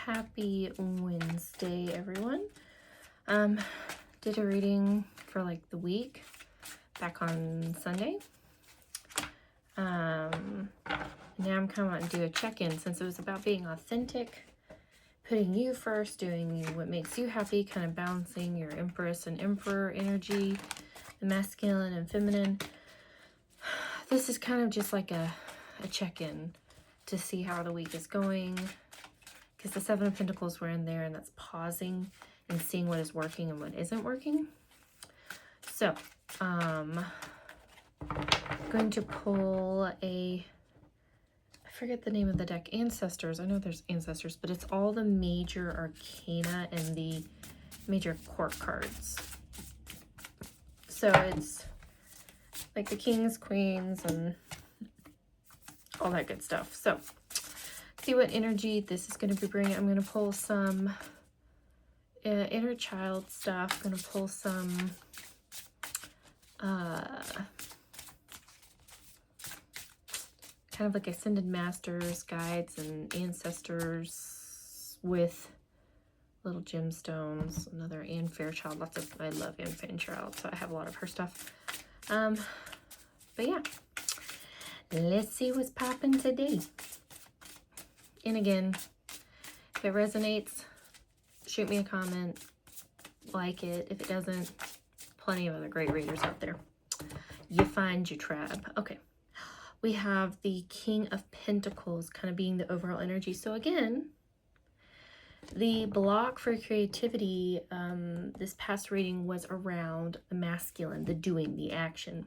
Happy Wednesday, everyone. Did a reading for like the week back on Sunday. Now I'm kind of wanting to do a check-in since it was about being authentic, putting you first, doing what makes you happy, kind of balancing your Empress and Emperor energy, the masculine and feminine. This is kind of just like a check-in to see how the week is going, because the Seven of Pentacles were in there, and that's pausing and seeing what is working and what isn't working. So, I'm going to pull I forget the name of the deck, Ancestors. I know there's Ancestors, but it's all the major arcana and the major court cards. So it's like the kings, queens, and all that good stuff. So see what energy this is going to be bringing. I'm going to pull some inner child stuff. I'm going to pull some kind of like ascended masters, guides, and ancestors with little gemstones. Another Anne Fairchild. I love Anne Fairchild, so I have a lot of her stuff. But yeah, let's see what's popping today. And again, if it resonates, shoot me a comment, like it. If it doesn't, plenty of other great readers out there. You find your tribe. Okay. We have the King of Pentacles kind of being the overall energy. So again, the block for creativity, this past reading was around the masculine, the doing, the action.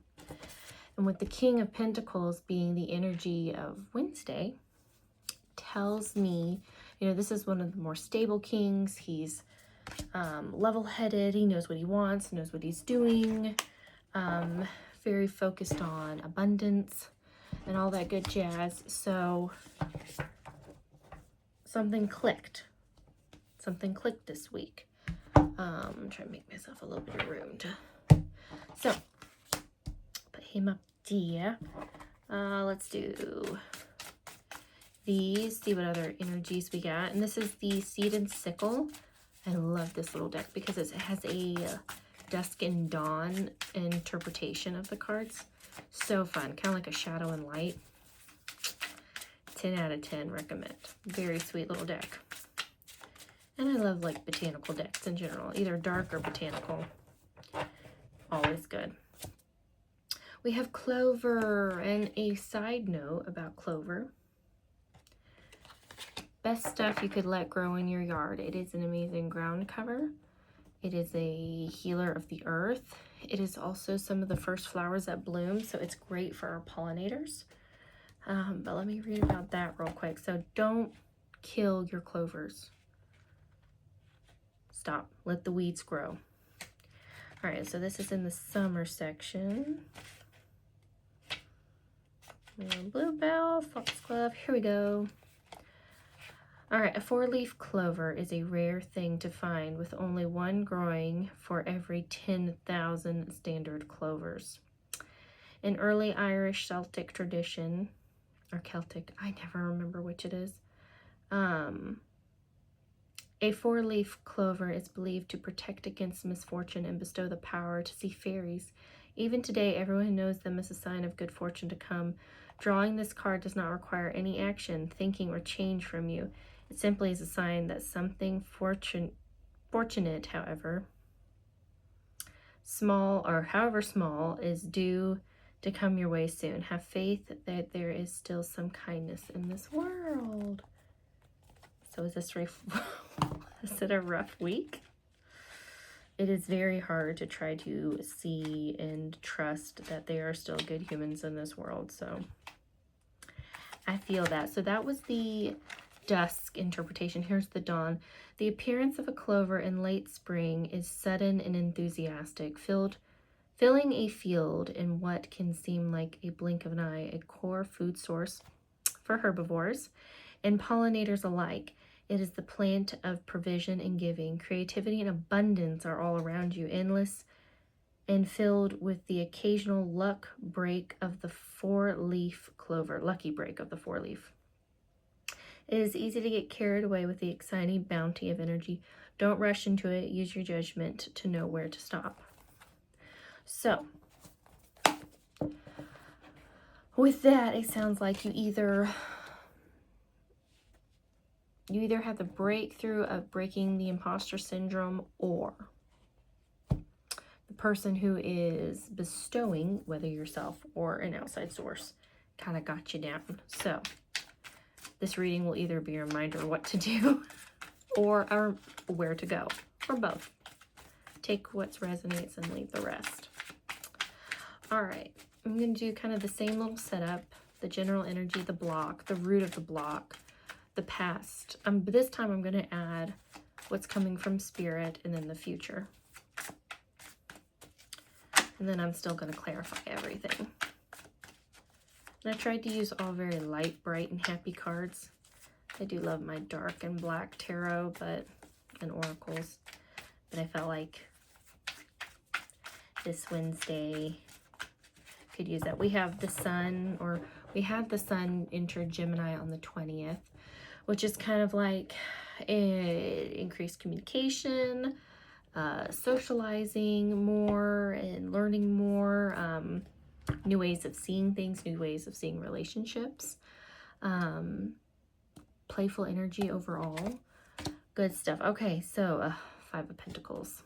And with the King of Pentacles being the energy of Wednesday, tells me, you know, this is one of the more stable kings. He's level-headed. He knows what he wants, knows what he's doing. Very focused on abundance and all that good jazz. So something clicked. Something clicked this week. I'm trying to make myself a little bit of room to. So put him up there. Let's do these, see what other energies we got. And this is the Seed and Sickle. I love this little deck because it has a dusk and dawn interpretation of the cards. So fun, kind of like a shadow and light. 10 out of 10 recommend. Very sweet little deck. And I love like botanical decks in general, either dark or botanical. Always good. We have Clover, and a side note about Clover. Best stuff you could let grow in your yard. It is an amazing ground cover. It is a healer of the earth. It is also some of the first flowers that bloom, so it's great for our pollinators. But let me read about that real quick. So don't kill your clovers. Stop. Let the weeds grow. All right, so this is in the summer section. Bluebell, foxglove, here we go. All right, a four-leaf clover is a rare thing to find, with only one growing for every 10,000 standard clovers. In early Irish Celtic tradition, or Celtic, I never remember which it is, a four-leaf clover is believed to protect against misfortune and bestow the power to see fairies. Even today, everyone knows them as a sign of good fortune to come. Drawing this card does not require any action, thinking, or change from you. It simply is a sign that something fortunate, however small, is due to come your way soon. Have faith that there is still some kindness in this world. So is this is it a rough week? It is very hard to try to see and trust that there are still good humans in this world. So I feel that. So that was the dusk interpretation. Here's the dawn. The appearance of a clover in late spring is sudden and enthusiastic, filling a field in what can seem like a blink of an eye, a core food source for herbivores and pollinators alike. It is the plant of provision and giving. Creativity and abundance are all around you, endless and filled with the occasional lucky break of the four-leaf clover. It is easy to get carried away with the exciting bounty of energy. Don't rush into it. Use your judgment to know where to stop. So, with that, it sounds like you either have the breakthrough of breaking the imposter syndrome, or the person who is bestowing, whether yourself or an outside source, kind of got you down. So this reading will either be a reminder what to do or where to go, or both. Take what resonates and leave the rest. All right, I'm going to do kind of the same little setup, the general energy, the block, the root of the block, the past. But this time I'm going to add what's coming from spirit and then the future. And then I'm still going to clarify everything. And I tried to use all very light, bright, and happy cards. I do love my dark and black tarot and oracles. But I felt like this Wednesday could use that. We have the sun, or we had the sun enter Gemini on the 20th, which is kind of like increased communication, socializing more and learning more, new ways of seeing things, new ways of seeing relationships, playful energy overall. Good stuff. Okay, so 5 of Pentacles.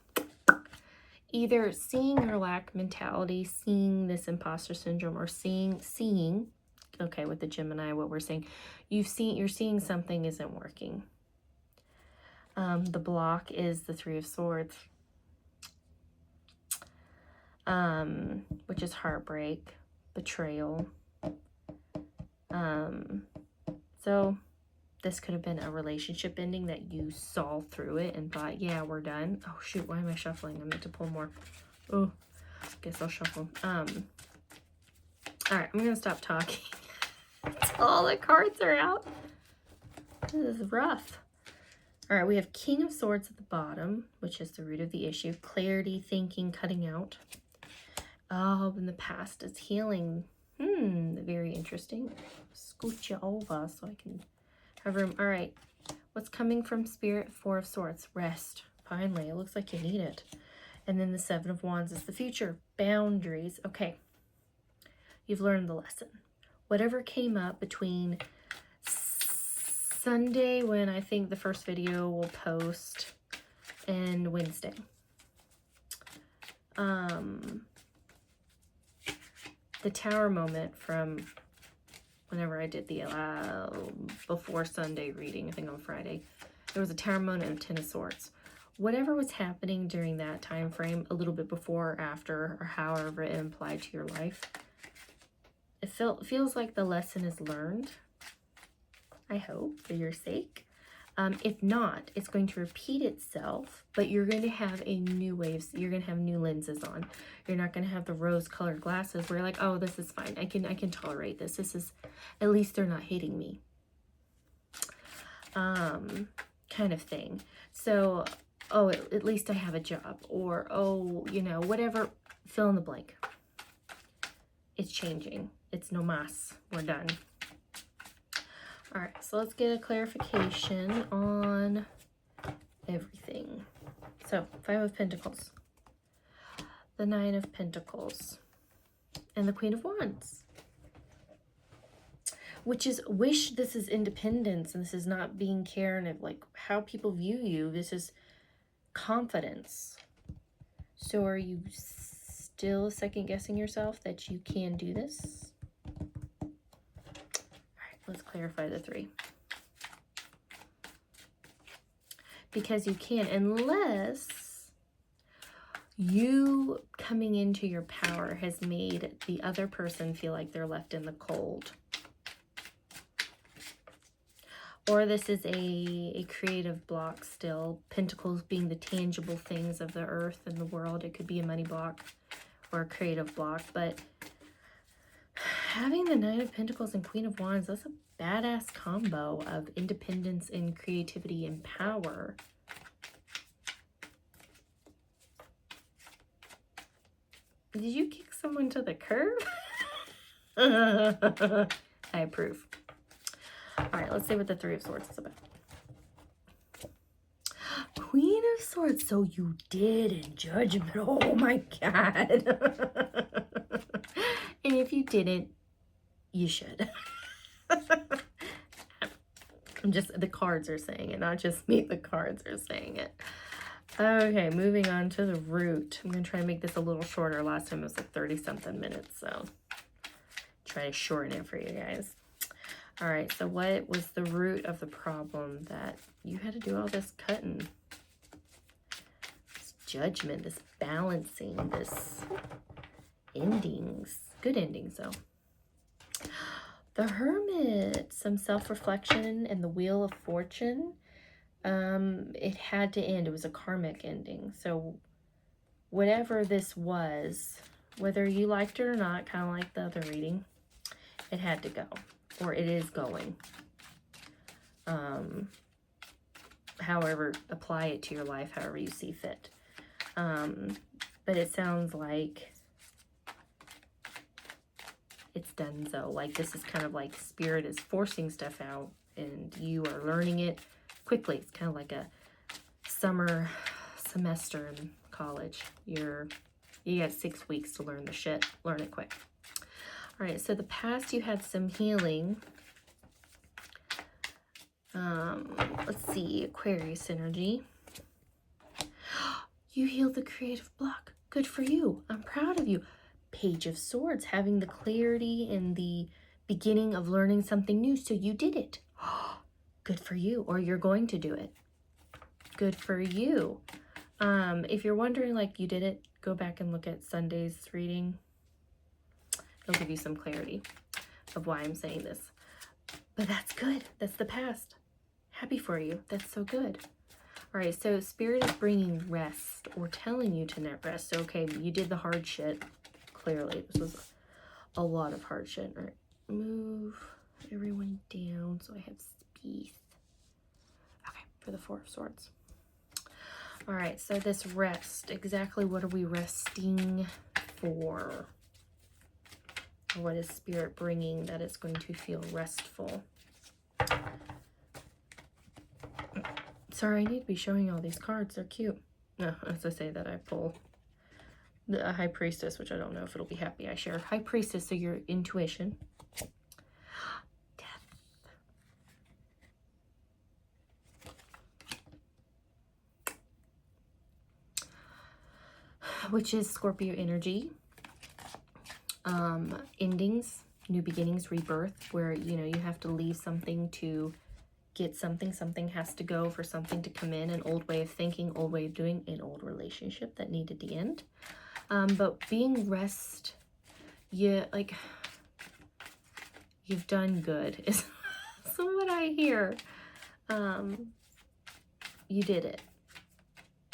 Either seeing your lack mentality, seeing this imposter syndrome, or seeing, okay, with the Gemini, what we're saying, you're seeing something isn't working. The block is the 3 of Swords, which is heartbreak, betrayal. So this could have been a relationship ending that you saw through it and thought, yeah, we're done. Oh shoot, why am I shuffling? I meant to pull more. Oh, guess I'll shuffle. All right, I'm gonna stop talking until all the cards are out. This is rough. All right, we have King of Swords at the bottom, which is the root of the issue. Clarity, thinking, cutting out. Oh, and the past is healing. Very interesting. Scoot you over so I can have room. All right, what's coming from spirit? 4 of Swords, rest. Finally, it looks like you need it. And then the 7 of Wands is the future, boundaries. Okay, you've learned the lesson. Whatever came up between Sunday, when I think the first video will post, and Wednesday. The Tower moment from whenever I did the before Sunday reading, I think on Friday, there was a Tower moment and a 10 of Swords. Whatever was happening during that time frame, a little bit before or after, or however it applied to your life, it feels like the lesson is learned. I hope, for your sake. If not, it's going to repeat itself, but you're going to have a new wave. You're going to have new lenses on. You're not going to have the rose-colored glasses where you're like, oh, this is fine. I can tolerate this. This is, at least they're not hating me. Kind of thing. So, oh, at least I have a job. Or, oh, you know, whatever, fill in the blank. It's changing. It's no mas. We're done. All right, so let's get a clarification on everything. So, 5 of Pentacles, the 9 of Pentacles, and the Queen of Wands, which is wish. This is independence, and this is not being cared of, like how people view you. This is confidence. So are you still second guessing yourself that you can do this? Let's clarify the 3. Because you can, unless you coming into your power has made the other person feel like they're left in the cold. Or this is a creative block still. Pentacles being the tangible things of the earth and the world. It could be a money block or a creative block, but having the 9 of Pentacles and Queen of Wands, that's a badass combo of independence and creativity and power. Did you kick someone to the curb? I approve. All right, let's see what the Three of Swords is about. Queen of Swords. So you did in Judgment. Oh my God. And if you didn't, you should. Just the cards are saying it, not just me. The cards are saying it. Okay, moving on to the root. I'm going to try to make this a little shorter. Last time it was like 30-something minutes, so try to shorten it for you guys. All right, so what was the root of the problem that you had to do all this cutting? This judgment, this balancing, this endings. Good endings, though. The Hermit, some self-reflection and the Wheel of Fortune. It had to end. It was a karmic ending. So whatever this was, whether you liked it or not, kind of like the other reading, it had to go, or it is going. However, apply it to your life however you see fit. But it sounds like it's done so. Like this is kind of like Spirit is forcing stuff out and you are learning it quickly. It's kind of like a summer semester in college. You got 6 weeks to learn the shit. Learn it quick. All right, so the past you had some healing. Let's see, Aquarius energy. You healed the creative block. Good for you. I'm proud of you. Page of Swords, having the clarity and the beginning of learning something new. So you did it. Good for you. Or you're going to do it. Good for you. If you're wondering, like, you did it, go back and look at Sunday's reading. It'll give you some clarity of why I'm saying this. But that's good. That's the past. Happy for you. That's so good. All right, so Spirit is bringing rest or telling you to net rest. So, okay, you did the hard shit. Clearly, this was a lot of hard shit. All right, move everyone down so I have space. Okay, for the Four of Swords. All right, so this rest, exactly what are we resting for? What is Spirit bringing that is going to feel restful? Sorry, I need to be showing all these cards. They're cute. No, as I say that, I pull the High Priestess, which I don't know if it'll be happy I share. High Priestess, so your intuition. Death. Which is Scorpio energy. Endings, new beginnings, rebirth, where, you know, you have to leave something to get something. Something has to go for something to come in. An old way of thinking, old way of doing, an old relationship that needed to end. But being rest, you've done good is so what I hear. You did it.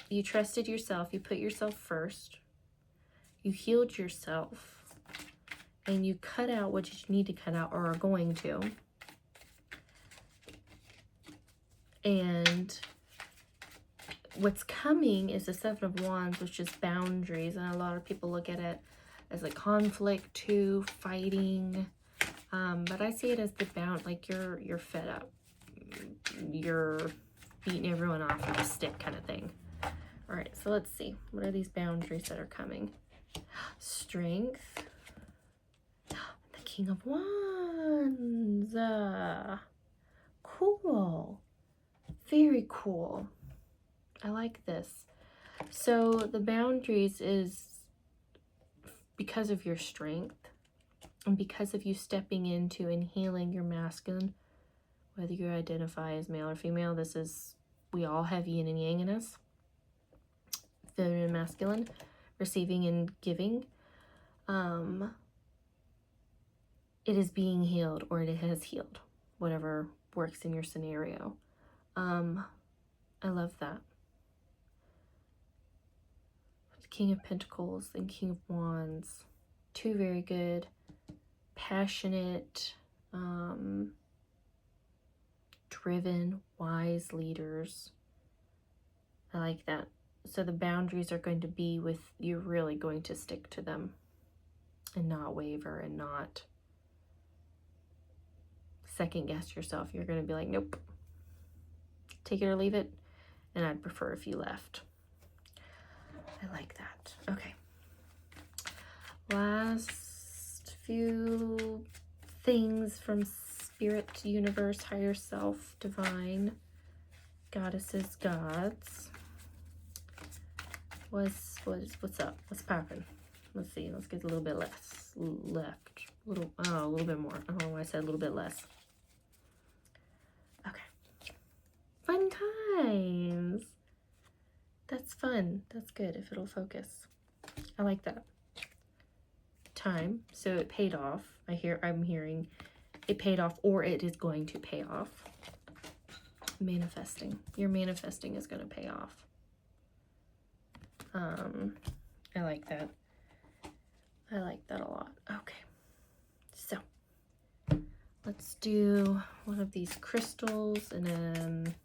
You trusted yourself. You put yourself first. You healed yourself. And you cut out what you need to cut out or are going to. And what's coming is the Seven of Wands, which is boundaries. And a lot of people look at it as a conflict too, fighting. But I see it as the like you're fed up. You're beating everyone off with a stick kind of thing. All right, so let's see. What are these boundaries that are coming? Strength. The King of Wands. Cool. Very cool. I like this. So the boundaries is because of your strength and because of you stepping into and healing your masculine, whether you identify as male or female. This is, we all have yin and yang in us. Feminine and masculine, receiving and giving. It is being healed, or it has healed, whatever works in your scenario. I love that. King of Pentacles and King of Wands, two very good, passionate, driven, wise leaders. I like that. So the boundaries are going to be with, you're really going to stick to them and not waver and not second guess yourself. You're going to be like, nope, take it or leave it. And I'd prefer if you left. I like that. Okay. Last few things from spirit, universe, higher self, divine, goddesses, gods. What's up? What's popping? Let's see. Let's get a little bit less left. A little bit more. I don't know why I said a little bit less. Okay. Fun times. That's fun. That's good if it'll focus. I like that. Time. So it paid off. I'm hearing it paid off, or it is going to pay off. Manifesting. Your manifesting is going to pay off. I like that. I like that a lot. Okay. So let's do one of these crystals and then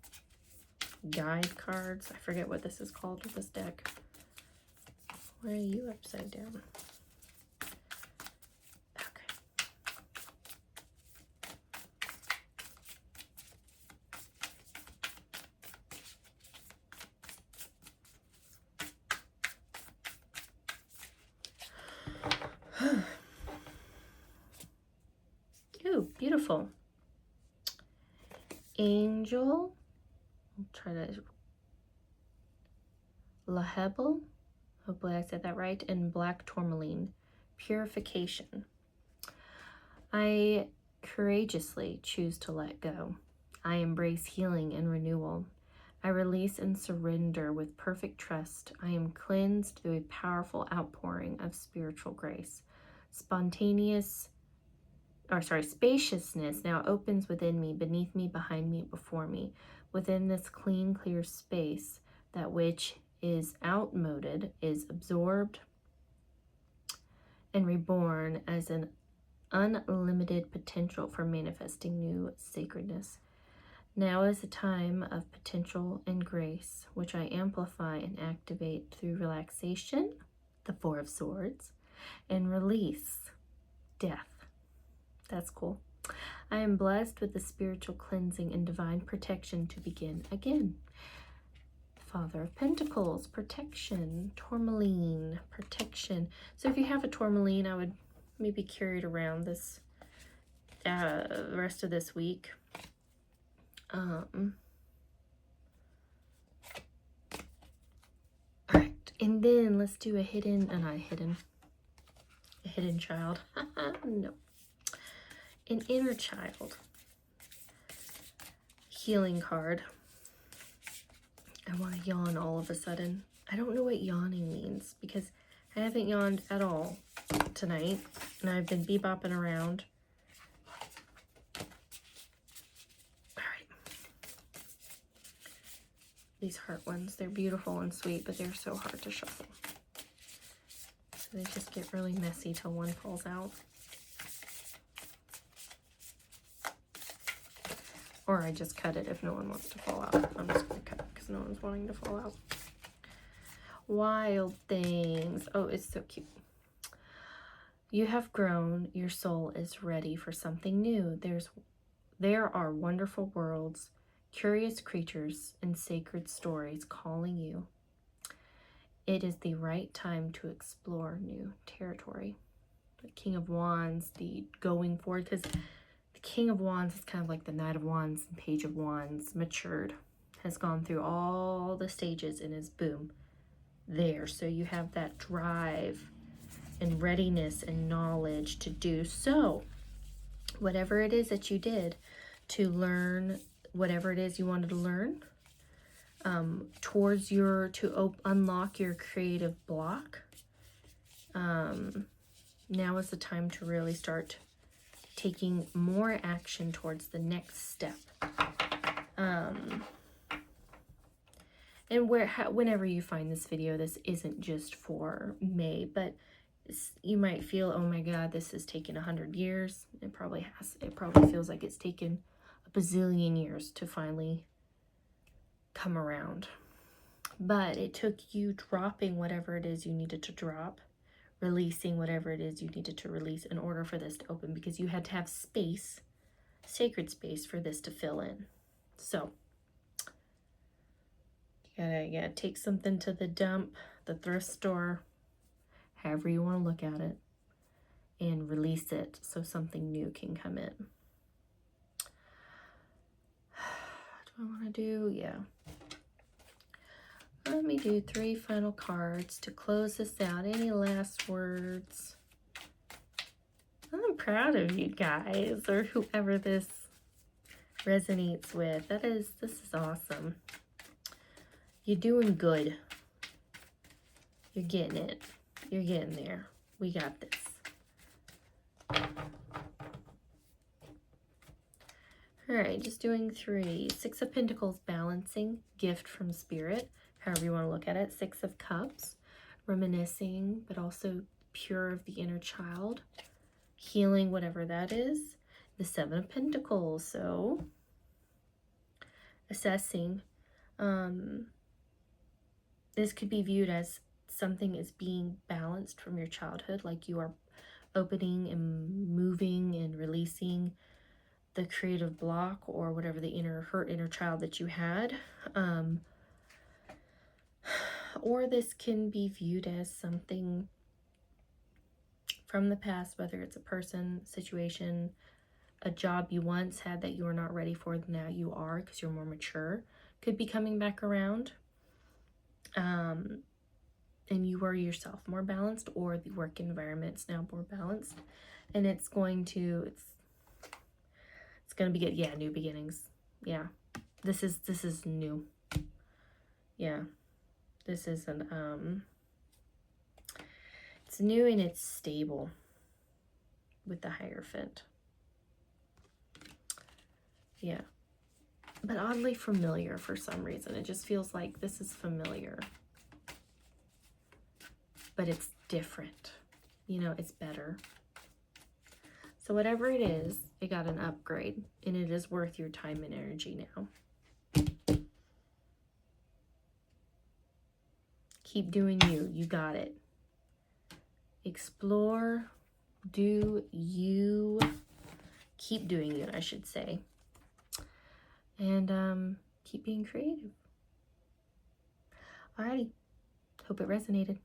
guide cards. I forget what this is called with this deck. Why are you upside down? Ooh, beautiful. Angel. I'll try to. Lahebel. Hopefully I said that right. And black tourmaline. Purification. I courageously choose to let go. I embrace healing and renewal. I release and surrender with perfect trust. I am cleansed through a powerful outpouring of spiritual grace. Spaciousness now opens within me, beneath me, behind me, before me. Within this clean, clear space, that which is outmoded is absorbed and reborn as an unlimited potential for manifesting new sacredness. Now is a time of potential and grace, which I amplify and activate through relaxation, the Four of Swords, and release, death. That's cool. I am blessed with the spiritual cleansing and divine protection to begin again. Father of Pentacles, protection, tourmaline, protection. So if you have a tourmaline, I would maybe carry it around this the rest of this week. All right, and then let's do a hidden child. No, an inner child healing card. I want to yawn all of a sudden. I don't know what yawning means because I haven't yawned at all tonight, and I've been bebopping around. These heart ones, they're beautiful and sweet, but they're so hard to shuffle. So they just get really messy till one falls out. Or I just cut it if no one wants to fall out. I'm just going to cut it because no one's wanting to fall out. Wild things. Oh, it's so cute. You have grown. Your soul is ready for something new. There are wonderful worlds, curious creatures, and sacred stories calling you. It is the right time to explore new territory. The King of Wands, the going forward, because the King of Wands is kind of like the Knight of Wands and Page of Wands, matured, has gone through all the stages and is boom, there. So you have that drive and readiness and knowledge to do so. Whatever it is that you did to learn, whatever it is you wanted to learn, towards unlock your creative block, now is the time to really start taking more action towards the next step. And whenever you find this video, this isn't just for May, but you might feel, oh my God, this has taken 100 years. It probably has. It probably feels like it's taken a bazillion years to finally come around. But it took you dropping whatever it is you needed to drop, releasing whatever it is you needed to release in order for this to open, because you had to have space sacred space for this to fill in. So you gotta take something to the dump, the thrift store, however you want to look at it, and release it so something new can come in. What do I want to do? Yeah. Let me do 3 final cards to close this out. Any last words? I'm proud of you guys, or whoever this resonates with. This is awesome. You're doing good. You're getting it. You're getting there. We got this. All right, just doing 3. 6 of Pentacles, balancing, gift from spirit, however you want to look at it. 6 of Cups, reminiscing, but also pure of the inner child, healing, whatever that is. The 7 of Pentacles, so assessing. This could be viewed as something is being balanced from your childhood, like you are opening and moving and releasing the creative block or whatever the inner child that you had. Or this can be viewed as something from the past, whether it's a person, situation, a job you once had that you were not ready for, now you are because you're more mature, could be coming back around. And you were yourself more balanced, or the work environment's now more balanced, and it's going to be good. Yeah, new beginnings. Yeah, this is new. Yeah, this is it's new and it's stable with the Hierophant. Yeah, but oddly familiar for some reason. It just feels like this is familiar, but it's different. You know, it's better. So whatever it is, it got an upgrade, and it is worth your time and energy now. Keep doing you. You got it. Explore. Do you. Keep doing you, I should say. And keep being creative. Alrighty. Hope it resonated.